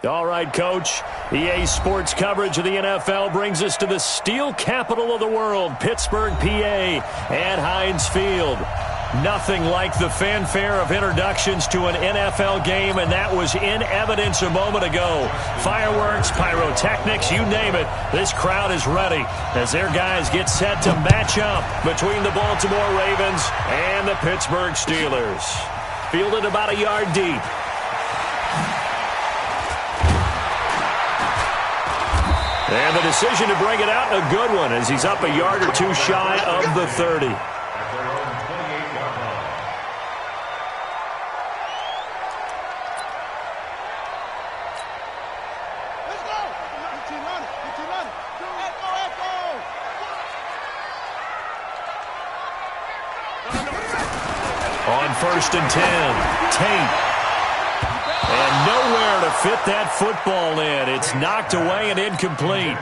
All right, Coach. EA Sports coverage of the NFL brings us to the steel capital of the world, Pittsburgh, PA, and Heinz Field. Nothing like the fanfare of introductions to an NFL game, and that was in evidence a moment ago. Fireworks, pyrotechnics, you name it. This crowd is ready as their guys get set to match up between the Baltimore Ravens and the Pittsburgh Steelers. Fielded about a yard deep. And the decision to bring it out, a good one, as he's up a yard or two shy of the 30. On 1st and 10, Tate. And nowhere to fit that football in. It's knocked away and incomplete.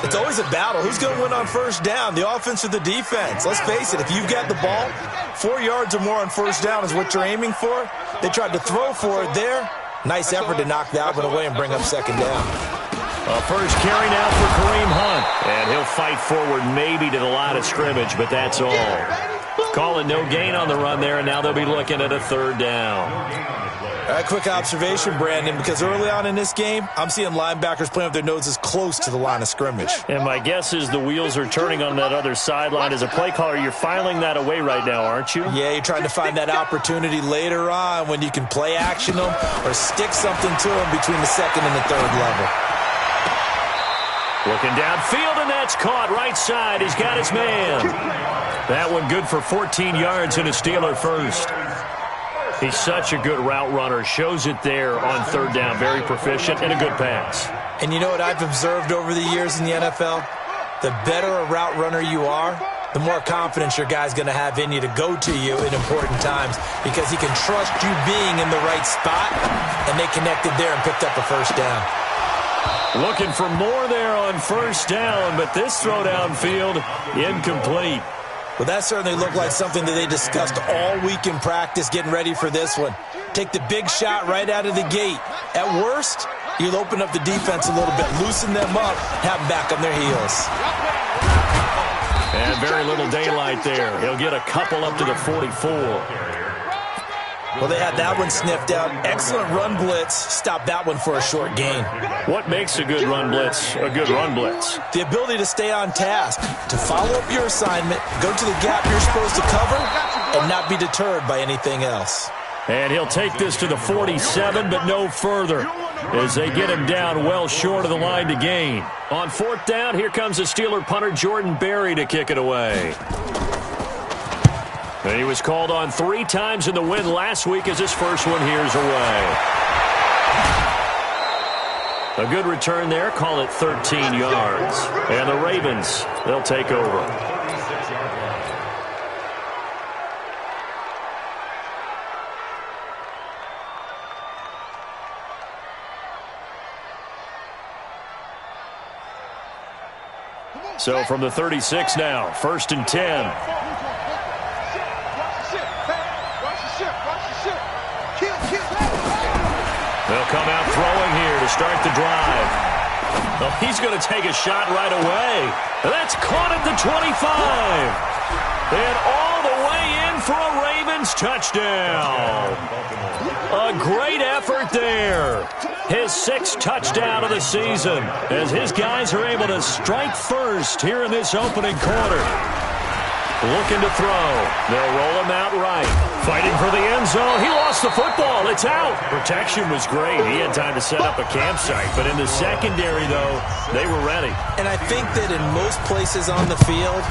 It's always a battle. Who's going to win on first down, the offense or the defense? Let's face it, if you've got the ball, 4 yards or more on first down is what you're aiming for. They tried to throw for it there. Nice effort to knock that one away and bring up second down. A first carry now for Kareem Hunt. And he'll fight forward maybe to the line of scrimmage, but that's all. Calling no gain on the run there, and now they'll be looking at a third down. Quick observation, Brandon, because early on in this game, I'm seeing linebackers playing with their noses close to the line of scrimmage. And my guess is the wheels are turning on that other sideline. As a play caller, you're filing that away right now, aren't you? Yeah, you're trying to find that opportunity later on when you can play action them or stick something to them between the second and the third level. Looking downfield, and that's caught right side. He's got his man. That one good for 14 yards and a Steeler first. He's such a good route runner. Shows it there on third down. Very proficient and a good pass. And you know what I've observed over the years in the NFL? The better a route runner you are, the more confidence your guy's going to have in you to go to you in important times because he can trust you being in the right spot, and they connected there and picked up a first down. Looking for more there on first down, but this throw downfield incomplete. Well, that certainly looked like something that they discussed all week in practice getting ready for this one. Take the big shot right out of the gate. At worst, you'll open up the defense a little bit, loosen them up, have them back on their heels. And very little daylight there. He'll get a couple up to the 44. Well, they had that one sniffed out. Excellent run blitz. Stop that one for a short gain. What makes a good run blitz a good run blitz? The ability to stay on task, to follow up your assignment, go to the gap you're supposed to cover, and not be deterred by anything else. And he'll take this to the 47, but no further, as they get him down well short of the line to gain. On fourth down, here comes the Steeler punter Jordan Berry to kick it away. And he was called on 3 times in the win last week as his first one here's away. A good return there. Call it 13 yards. And the Ravens, they'll take over. So from the 36 now, 1st and 10. They'll come out throwing here to start the drive. Well, he's going to take a shot right away. That's caught at the 25. And all the way in for a Ravens touchdown. A great effort there. His 6th touchdown of the season as his guys are able to strike first here in this opening quarter. Looking to throw. They'll roll him out right. Fighting for the end zone. He lost the football. It's out. Protection was great. He had time to set up a campsite. But in the secondary, though, they were ready. And I think that in most places on the field,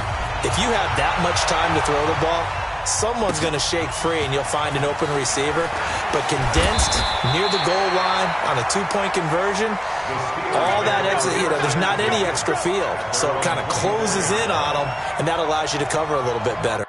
if you have that much time to throw the ball, someone's going to shake free and you'll find an open receiver. But condensed near the goal line on a 2-point conversion, all that extra, there's not any extra field. So it kind of closes in on them, and that allows you to cover a little bit better.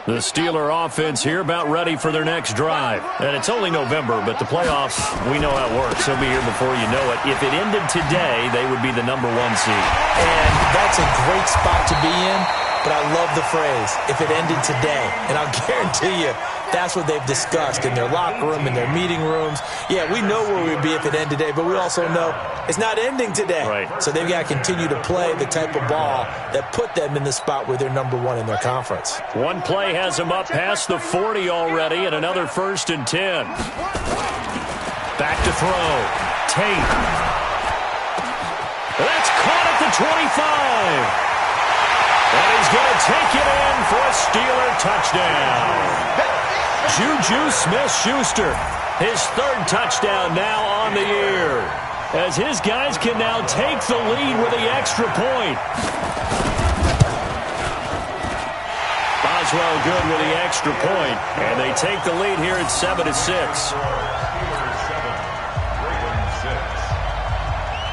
The Steeler offense here about ready for their next drive. And it's only November, but the playoffs, we know how it works. They'll be here before you know it. If it ended today, they would be the #1 seed. And that's a great spot to be in, but I love the phrase, if it ended today. And I'll guarantee you, that's what they've discussed in their locker room, in their meeting rooms. Yeah, we know where we'd be if it ended today, but we also know it's not ending today. Right. So they've got to continue to play the type of ball that put them in the spot where they're #1 in their conference. One play has them up past the 40 already, and another 1st and 10. Back to throw. Tate. That's caught at the 25. And he's going to take it in for a Steeler touchdown. Juju Smith-Schuster, his 3rd touchdown now on the year, as his guys can now take the lead with the extra point. Boswell good with the extra point, and they take the lead here at 7-6.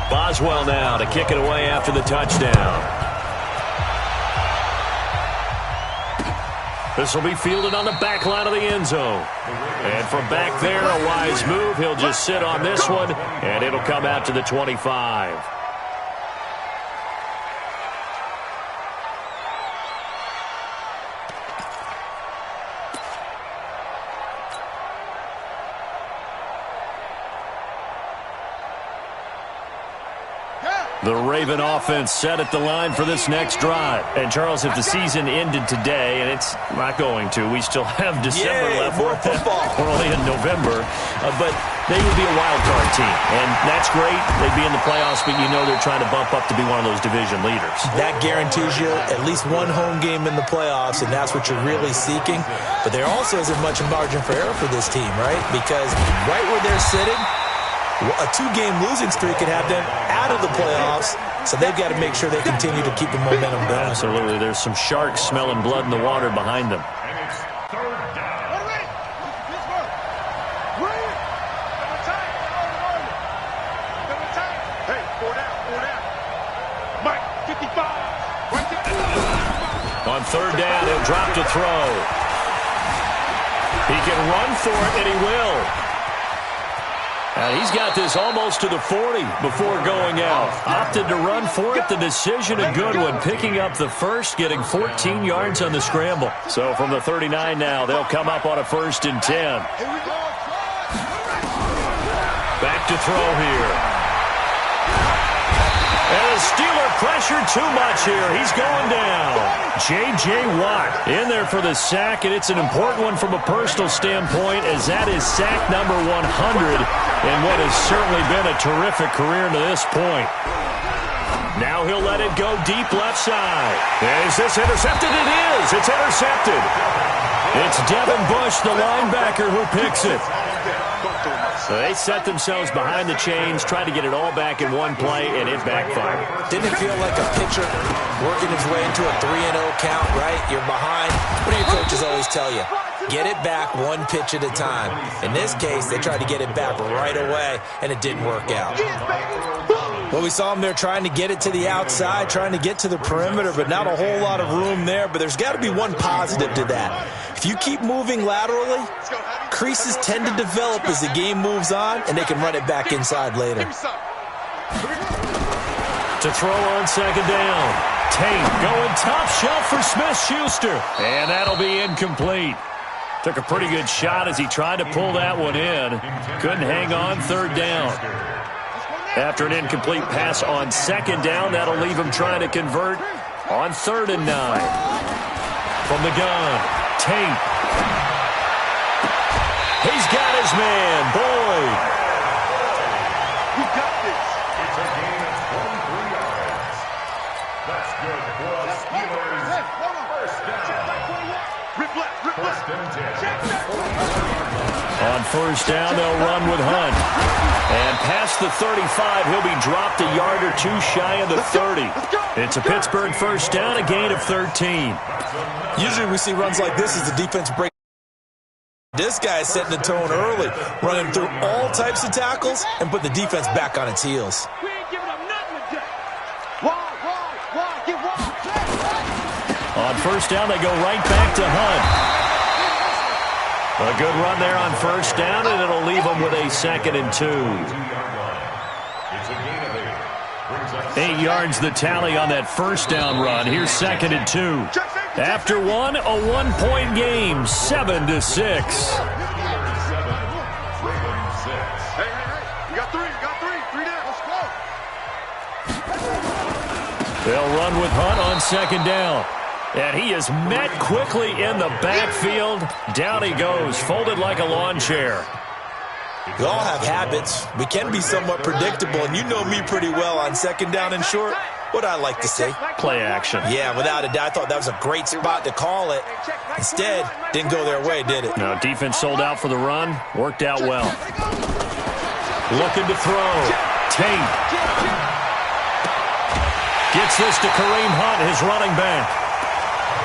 Boswell now to kick it away after the touchdown. This will be fielded on the back line of the end zone. And from back there, a wise move. He'll just sit on this one, and it'll come out to the 25. The Raven offense set at the line for this next drive. And, Charles, if the season ended today, and it's not going to, we still have December left. More football. We're only in November. But they would be a wild card team. And that's great. They'd be in the playoffs, but you know they're trying to bump up to be one of those division leaders. That guarantees you at least one home game in the playoffs, and that's what you're really seeking. But there also isn't much margin for error for this team, right? Because right where they're sitting, a 2-game losing streak could have them out of the playoffs, so they've got to make sure they continue to keep the momentum going. Absolutely. There's some sharks smelling blood in the water behind them. On 3rd down, he'll drop to throw. He can run for it, and he will. And he's got this almost to the 40 before going out. Opted to run for it. The decision a good one. Picking up the first, getting 14 yards on the scramble. So from the 39 now, they'll come up on a 1st and 10. Back to throw here. And the Steeler pressure too much here. He's going down. J.J. Watt in there for the sack, and it's an important one from a personal standpoint, as that is sack number 100 in what has certainly been a terrific career to this point. Now he'll let it go deep left side. Is this intercepted? It is. It's intercepted. It's Devin Bush, the linebacker, who picks it. So they set themselves behind the chains, tried to get it all back in one play, and it backfired. Didn't it feel like a pitcher working his way into a 3-0 count, right? You're behind. What do your coaches always tell you? Get it back one pitch at a time. In this case, they tried to get it back right away, and it didn't work out. Well, we saw them there trying to get it to the outside, trying to get to the perimeter, but not a whole lot of room there. But there's got to be one positive to that. If you keep moving laterally, creases tend to develop as the game moves on, and they can run it back inside later. To throw on 2nd down. Tate going top shelf for Smith-Schuster. And that'll be incomplete. Took a pretty good shot as he tried to pull that one in. Couldn't hang on 3rd down. After an incomplete pass on 2nd down, that'll leave him trying to convert on 3rd and 9. From the gun, Tate. He's got his man, Boyd. We got this. It's a gain of 23 yards. That's good for the Steelers. First down. First and 10. On 1st down, they'll run with Hunt. And past the 35, he'll be dropped a yard or 2 shy of the 30. It's a Pittsburgh 1st down, a gain of 13. Usually we see runs like this as the defense breaks. This guy is setting the tone early, running through all types of tackles and put the defense back on its heels. We ain't giving up nothing today. Wide, get wide. On first down, they go right back to Hunt. A good run there on first down, and it'll leave them with a 2nd and 2. 8 yards the tally on that first down run. Here's 2nd and 2. After one, a 1-point game, 7-6. They'll run with Hunt on 2nd down. And he is met quickly in the backfield. Down he goes, folded like a lawn chair. We all have habits. We can be somewhat predictable, and you know me pretty well on 2nd down and short. What I like to say? Play action. Yeah, without a doubt. I thought that was a great spot to call it. Instead, didn't go their way, did it? No, defense sold out for the run. Worked out well. Looking to throw. Tate. Gets this to Kareem Hunt, his running back.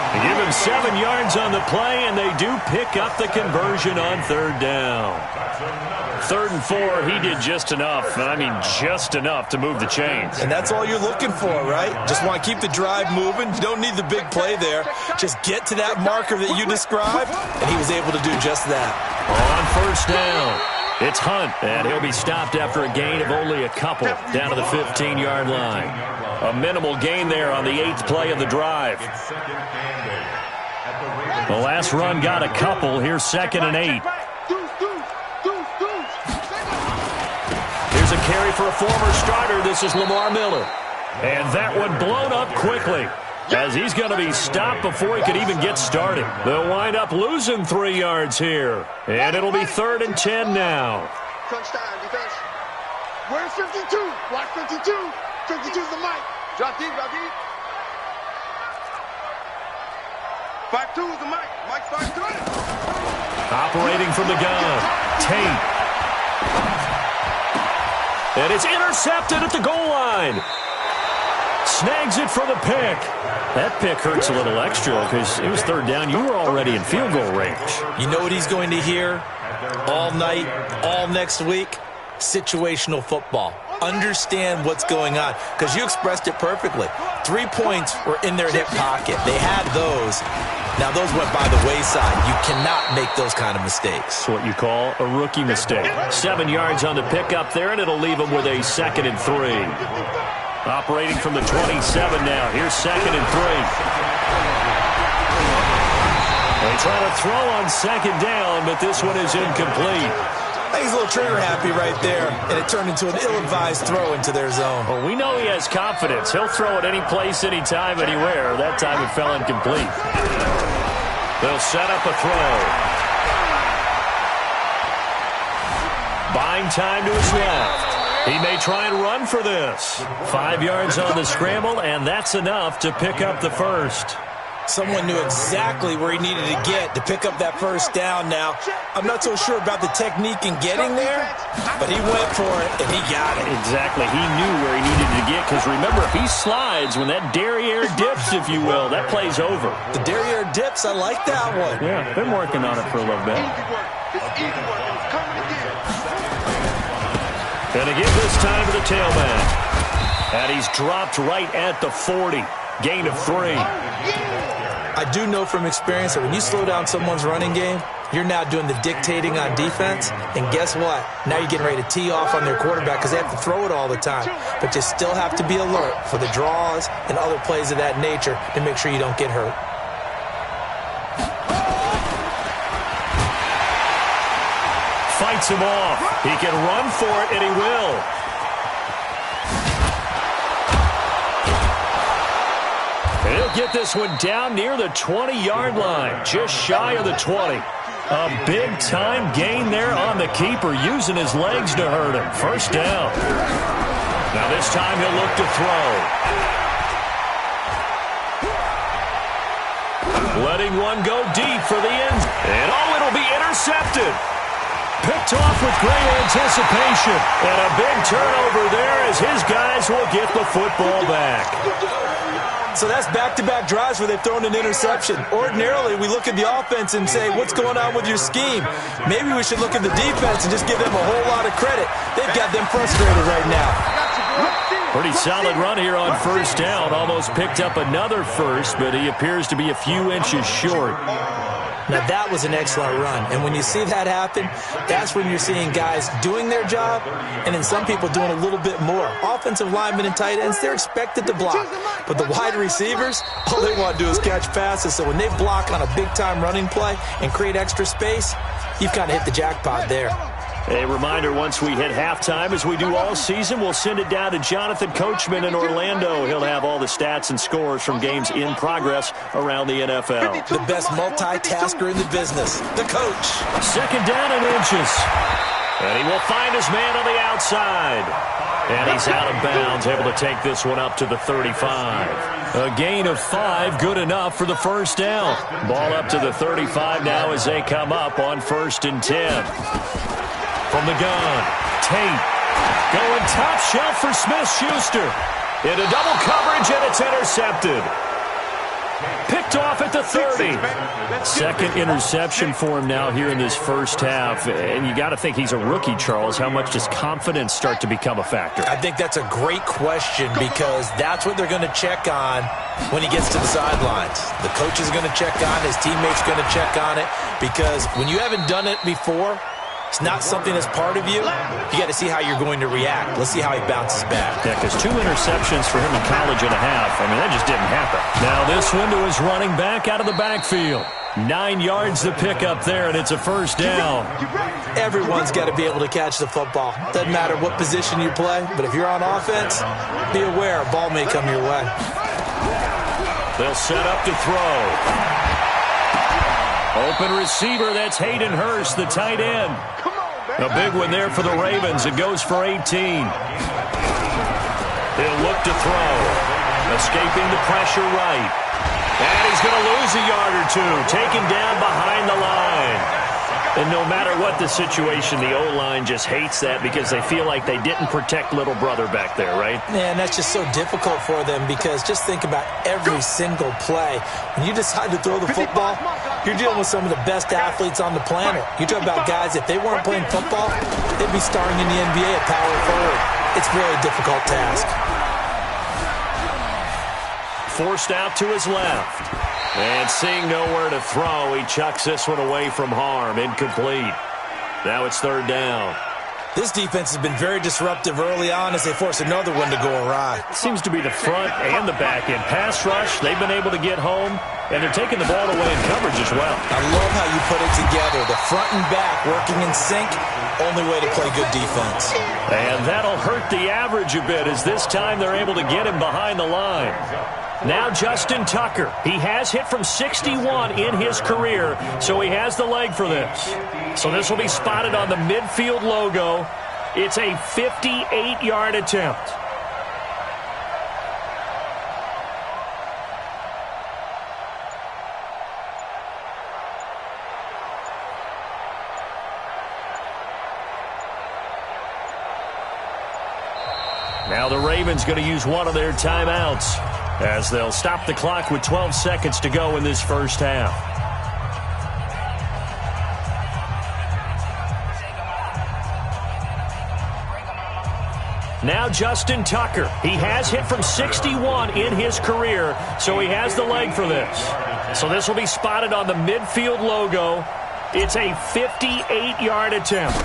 They give him 7 yards on the play, and they do pick up the conversion on 3rd down. 3rd and 4, he did just enough, and I mean just enough to move the chains. And that's all you're looking for, right? Just want to keep the drive moving. You don't need the big play there. Just get to that marker that you described, and he was able to do just that. On first down, it's Hunt, and he'll be stopped after a gain of only a couple down to the 15-yard line. A minimal gain there on the 8th play of the drive. The last run got a couple. Here's 2nd and 8. Here's a carry for a former starter. This is Lamar Miller. And that one blown up quickly, as he's going to be stopped before he could even get started. They'll wind up losing 3 yards here. And it'll be 3rd and 10 now. Crunch time, defense. Where's 52? Block 52. 52's the mic. Drop deep, drop deep. 5-2 is the mic. Mike's 5-3. Operating from the gun. Tate. And it's intercepted at the goal line. Snags it for the pick. That pick hurts a little extra because it was 3rd down. You were already in field goal range. You know what he's going to hear all night, all next week? Situational football. Understand what's going on, because you expressed it perfectly. 3 points were in their hip pocket. They had those. Now, those went by the wayside. You cannot make those kind of mistakes. That's what you call a rookie mistake. 7 yards on the pickup there, and it'll leave them with a 2nd and 3. Operating from the 27 now. Here's 2nd and 3. They try to throw on 2nd down, but this one is incomplete. I think he's a little trigger happy right there, and it turned into an ill-advised throw into their zone. Well, we know he has confidence. He'll throw it any place, anytime, anywhere. That time it fell incomplete. They'll set up a throw. Buying time to his left. He may try and run for this. 5 yards on the scramble, and that's enough to pick up the first. Someone knew exactly where he needed to get to pick up that first down now. I'm not so sure about the technique in getting there, but he went for it, and he got it. Exactly. He knew where he needed to get, because remember, if he slides, when that derriere dips, if you will, that play's over. The derriere dips, I like that one. Yeah, been working on it for a little bit. It's easy work, and it's coming again. Gonna give this time to the tailback. And he's dropped right at the 40. Gain of 3. I do know from experience that when you slow down someone's running game, you're now doing the dictating on defense. And guess what? Now you're getting ready to tee off on their quarterback because they have to throw it all the time. But you still have to be alert for the draws and other plays of that nature to make sure you don't get hurt. Fights him off. He can run for it, and he will. He'll get this one down near the 20-yard line, just shy of the 20. A big-time gain there on the keeper, using his legs to hurt him. First down. Now this time he'll look to throw. Letting one go deep for the end. And it'll be intercepted. Picked off with great anticipation. And a big turnover there as his guys will get the football back. So that's back-to-back drives where they've thrown an interception. Ordinarily, we look at the offense and say, what's going on with your scheme? Maybe we should look at the defense and just give them a whole lot of credit. They've got them frustrated right now. Pretty solid run here on first down. Almost picked up another first, but he appears to be a few inches short. Now, that was an excellent run. And when you see that happen, that's when you're seeing guys doing their job and then some people doing a little bit more. Offensive linemen and tight ends, they're expected to block. But the wide receivers, all they want to do is catch passes. So when they block on a big-time running play and create extra space, you've kind of hit the jackpot there. A reminder, once we hit halftime, as we do all season, we'll send it down to Jonathan Coachman in Orlando. He'll have all the stats and scores from games in progress around the NFL. The best multitasker in the business, the coach. Second down and inches. And he will find his man on the outside. And he's out of bounds, able to take this one up to the 35. A gain of 5, good enough for the first down. Ball up to the 35 now as they come up on 1st and 10. From the gun, Tate going top shelf for Smith-Schuster. Into double coverage, and it's intercepted. Picked off at the 30. Second interception for him now here in this first half. And you got to think he's a rookie, Charles. How much does confidence start to become a factor? I think that's a great question because that's what they're going to check on when he gets to the sidelines. The coach is going to check on it. His teammates are going to check on it because when you haven't done it before, it's not something that's part of you. You got to see how you're going to react. Let's see how he bounces back. Yeah, because 2 interceptions for him in college and a half. I mean, that just didn't happen. Now this window is running back out of the backfield. 9 yards to pick up there, and it's a first down. Everyone's got to be able to catch the football. Doesn't matter what position you play, but if you're on offense, be aware a ball may come your way. They'll set up to throw. Open receiver, that's Hayden Hurst, the tight end. A big one there for the Ravens. It goes for 18. He'll look to throw. Escaping the pressure right. And he's going to lose a yard or two. Taken down behind the line. And no matter what the situation, the O-line just hates that because they feel like they didn't protect little brother back there, right? Yeah, and that's just so difficult for them because just think about every single play. When you decide to throw the football, you're dealing with some of the best athletes on the planet. You talk about guys, if they weren't playing football, they'd be starring in the NBA at power forward. It's a really difficult task. Forced out to his left. And seeing nowhere to throw, he chucks this one away from harm. Incomplete. Now it's 3rd down. This defense has been very disruptive early on as they force another one to go awry. Seems to be the front and the back end. Pass rush, they've been able to get home, and they're taking the ball away in coverage as well. I love how you put it together. The front and back working in sync, only way to play good defense. And that'll hurt the average a bit as this time they're able to get him behind the line. Now Justin Tucker. He has hit from 61 in his career, so he has the leg for this. So this will be spotted on the midfield logo. It's a 58-yard attempt. Now the Ravens going to use one of their timeouts as they'll stop the clock with 12 seconds to go in this first half. Now Justin Tucker. He has hit from 61 in his career, so he has the leg for this. So this will be spotted on the midfield logo. It's a 58-yard attempt.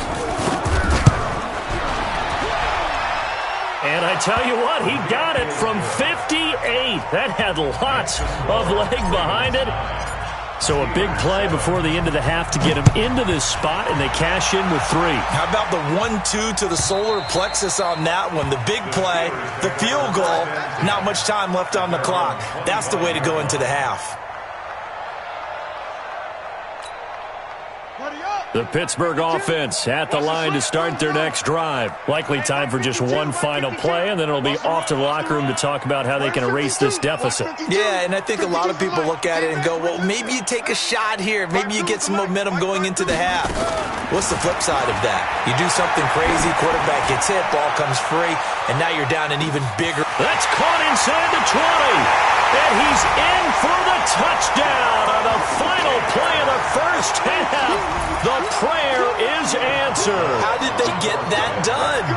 And I tell you what, he got it from 58. That had lots of leg behind it. So a big play before the end of the half to get him into this spot, and they cash in with 3. How about the 1-2 to the solar plexus on that one? The big play, the field goal, not much time left on the clock. That's the way to go into the half. The Pittsburgh offense at the line to start their next drive. Likely time for just one final play, and then it'll be off to the locker room to talk about how they can erase this deficit. Yeah, and I think a lot of people look at it and go, well, maybe you take a shot here. Maybe you get some momentum going into the half. What's the flip side of that? You do something crazy, quarterback gets hit, ball comes free, and now you're down an even bigger. That's caught inside the 20. And he's in for the touchdown on the final play of the first half. The prayer is answered. How did they get that done?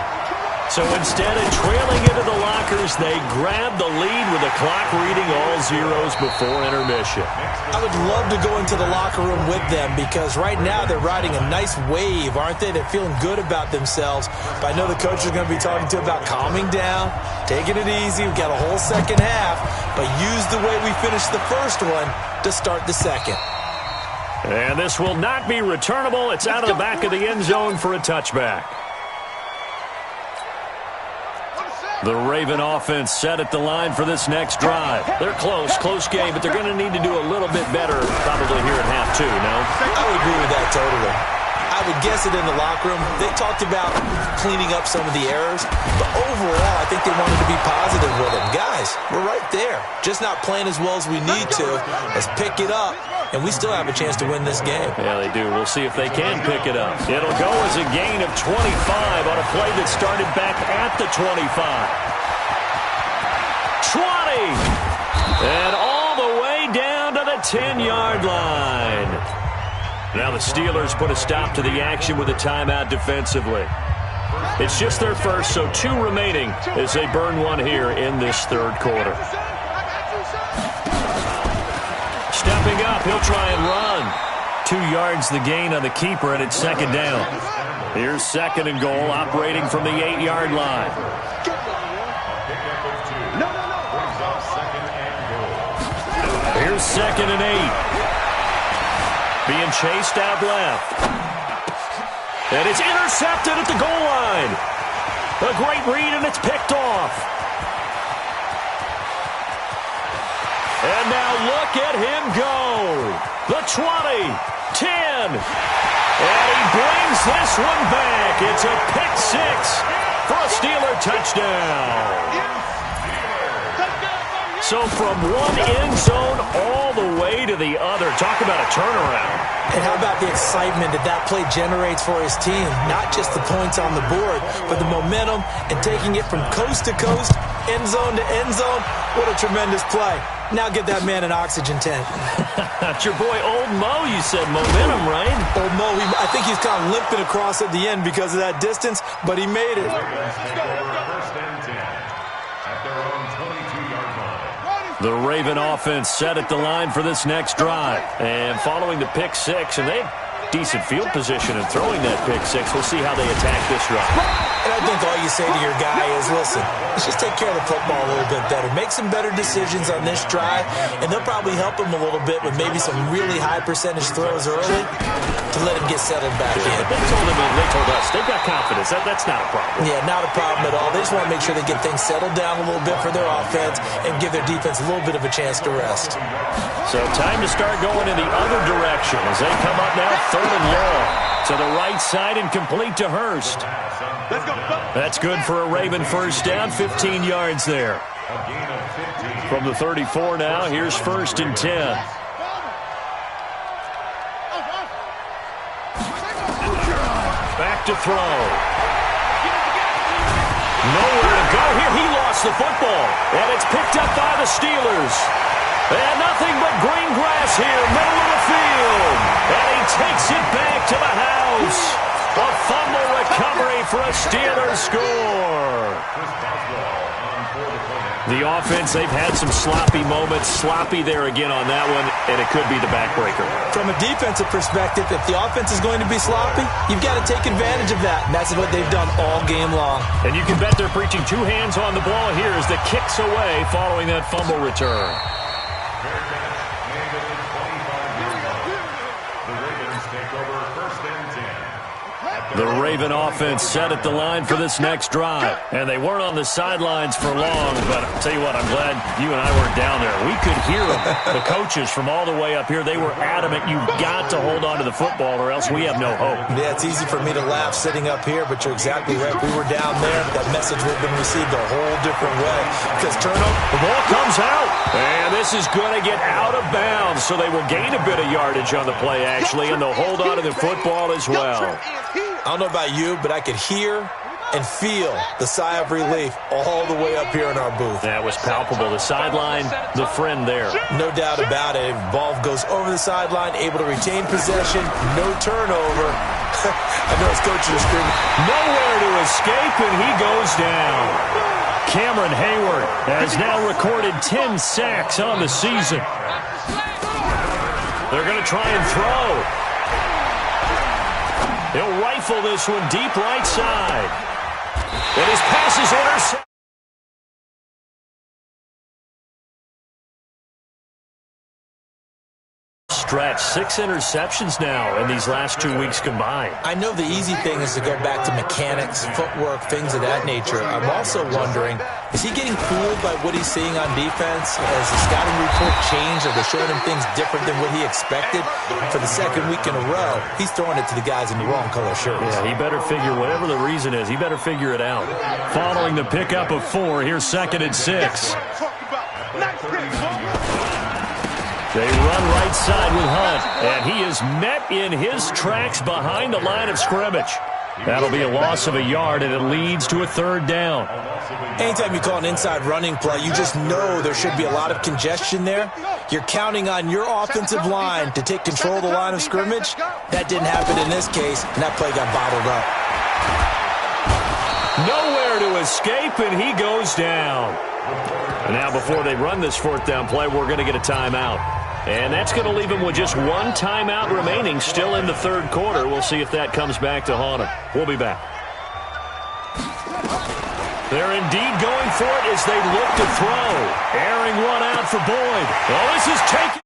So instead of trailing into the lockers, they grab the lead with the clock reading all zeros before intermission. I would love to go into the locker room with them because right now they're riding a nice wave, aren't they? They're feeling good about themselves. But I know the coach is going to be talking to them about calming down, taking it easy. We've got a whole second half, but use the way we finished the first one to start the second. And this will not be returnable. It's out of the back of the end zone for a touchback. The Raven offense set at the line for this next drive. They're close game, but they're going to need to do a little bit better probably here at half 2, no? I would agree with that totally. I would guess it in the locker room. They talked about cleaning up some of the errors, but overall, I think they wanted to be positive with them. Guys, we're right there. Just not playing as well as we need to. Let's pick it up, and we still have a chance to win this game. Yeah, they do. We'll see if they can pick it up. It'll go as a gain of 25 on a play that started back at the 25. 20! And all the way down to the 10-yard line. Now the Steelers put a stop to the action with a timeout defensively. It's just their first, so 2 remaining as they burn one here in this third quarter. Stepping up, he'll try and run. 2 yards the gain on the keeper, and it's second down. Here's second and goal, operating from the 8-yard line. Here's second and 8. Being chased out left. And it's intercepted at the goal line. A great read, and it's picked off. And now look at him go. The 20, 10. And he brings this one back. It's a pick 6 for a Steeler touchdown. So from one end zone all the way to the other. Talk about a turnaround. And how about the excitement that play generates for his team? Not just the points on the board, but the momentum and taking it from coast to coast, end zone to end zone. What a tremendous play. Now get that man an oxygen tank. That's your boy Old Mo, you said. Momentum, right? Old Mo, I think he's kind of limping across at the end because of that distance, but he made it. The Raven offense set at the line for this next drive. And following the pick 6, and they have decent field position in throwing that pick 6. We'll see how they attack this drive. And I think all you say to your guy is, listen, let's just take care of the football a little bit better. Make some better decisions on this drive, and they'll probably help him a little bit with maybe some really high percentage throws early to let him get settled back in. But they told us they've got confidence. That's not a problem. Yeah, not a problem at all. They just want to make sure they get things settled down a little bit for their offense and give their defense a little bit of a chance to rest. So time to start going in the other direction as they come up now third and long. To the right side and complete to Hurst. That's good for a Raven first down, 15 yards there. From the 34 now, here's first and 10. Back to throw. Nowhere to go here. He lost the football. And it's picked up by the Steelers. And nothing but green grass here, middle of the field. And he takes it back to the house. A fumble recovery for a Steelers score. The offense, they've had some sloppy moments. Sloppy there again on that one, and it could be the backbreaker. From a defensive perspective, if the offense is going to be sloppy, you've got to take advantage of that. And that's what they've done all game long. And you can bet they're preaching 2 hands on the ball here as the kicks away following that fumble return. The Raven offense set at the line for this next drive. And they weren't on the sidelines for long, but I'll tell you what, I'm glad you and I weren't down there. We could hear them. The coaches from all the way up here, they were adamant, you've got to hold on to the football or else we have no hope. Yeah, it's easy for me to laugh sitting up here, but you're exactly right. If we were down there, that message would have been received a whole different way. Because turnover, the ball comes out. And this is going to get out of bounds, so they will gain a bit of yardage on the play, actually, and they'll hold on to the football as well. I don't know about you, but I could hear and feel the sigh of relief all the way up here in our booth. That was palpable. The sideline, the friend there. No doubt about it. Ball goes over the sideline, able to retain possession, no turnover. I know his coach is screaming. Nowhere to escape, and he goes down. Cameron Hayward has now recorded 10 sacks on the season. They're going to try and throw. He'll rifle this one deep right side. And his pass is intercepted. Stretch 6 interceptions now in these last 2 weeks combined. I know the easy thing is to go back to mechanics, footwork, things of that nature. I'm also wondering, is he getting fooled by what he's seeing on defense? Has the scouting report changed? Are they showing him things different than what he expected? For the second week in a row, he's throwing it to the guys in the wrong color shirts. Yeah, he better figure, whatever the reason is, he better figure it out. Following the pickup of 4, here's 2nd and 6. They run right side with Hunt, and he is met in his tracks behind the line of scrimmage. That'll be a loss of a yard, and it leads to a 3rd down. Anytime you call an inside running play, you just know there should be a lot of congestion there. You're counting on your offensive line to take control of the line of scrimmage. That didn't happen in this case, and that play got bottled up. Nowhere to escape, and he goes down. And now before they run this 4th down play, we're going to get a timeout. And that's going to leave him with just 1 timeout remaining still in the 3rd quarter. We'll see if that comes back to haunt him. We'll be back. They're indeed going for it as they look to throw. Airing one out for Boyd. Oh, this is taken.